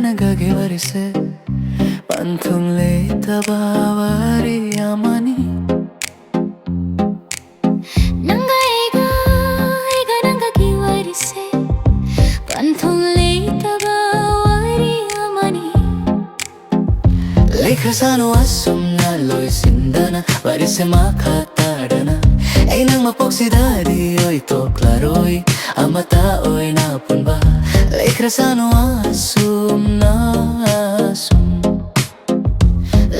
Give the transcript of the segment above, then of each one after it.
nangaಗೆ ವರಿಸೆ ಪಂಥುಂಗ್ಲೆ ತಬಾವಾರಿ ಅಮನಿ nangaಗೆ ವರಿಸೆ ಪಂಥುಂಗ್ಲೆ ತಬಾವಾರಿ ಅಮನಿ Lekhasano asumna loy sindana Varise makatadana Ay nang mapoksidadi oy to klaroy Amata oy napunba Lekhasano asumna asum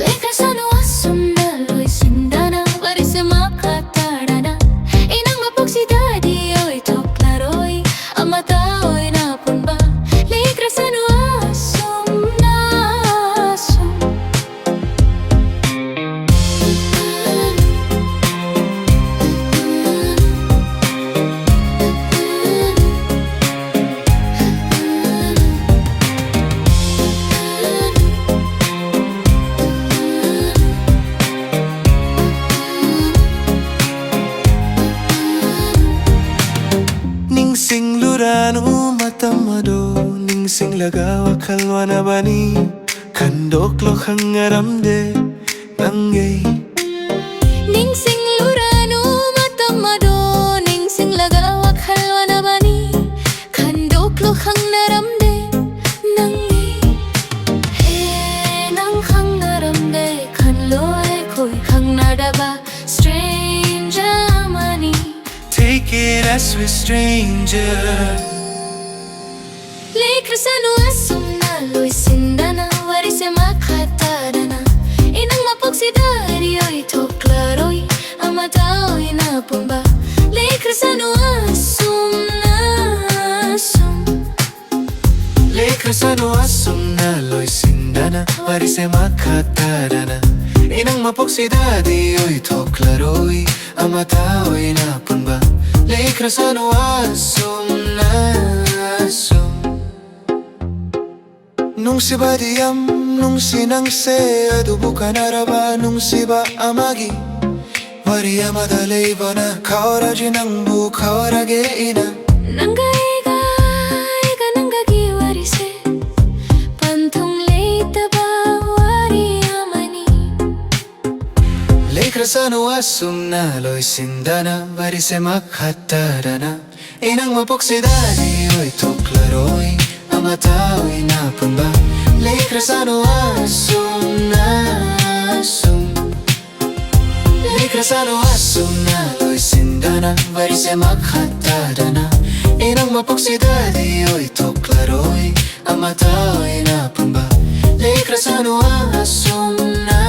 Lekhasano asumna loy sindana Varise makatadana Ay nang mapoksidadi oy to klaroy Amata oy napunba Lekhasano asumna asum Ningsing lurano matamado Ningsing lagawa kalwana bani Kandok lo hangaramde Nangay Ningsing lurano matamado Ningsing lagawa kalwana bani Kandok lo hangaramde Nangay He nang hangaramde Kanlo ay koy hangnadaba Stranger money Take it as we're strangers Lekhasano asumna loy sindana Varise makatadana Inang mapoksidari oy to klaroy Amata oy napumba Lekhasano asumna asum Lekhasano asumna loy sindana Varise makatadana Inang mapoksidadi oy to klaroy Amata oy napunba Lekhasano asumna asum Nung si ba diyam, nung sinangse Adu bukan araba, nung si ba amagi Wariya madalay ba na Kaoraji nang bu, kaorage ina Nangaiga nangagi warise Panthong leita ba wari amani Lekhasano asumna loy sindana Varise makatadana Inang mapoksidadi oy toklaroy Amata oy napunba Lekhasano asumna asum Lekhasano asumna loy sindana Varise makatadana Inang mapoksidadi oy toklaroy Amata oy napunba Lekhasano asumna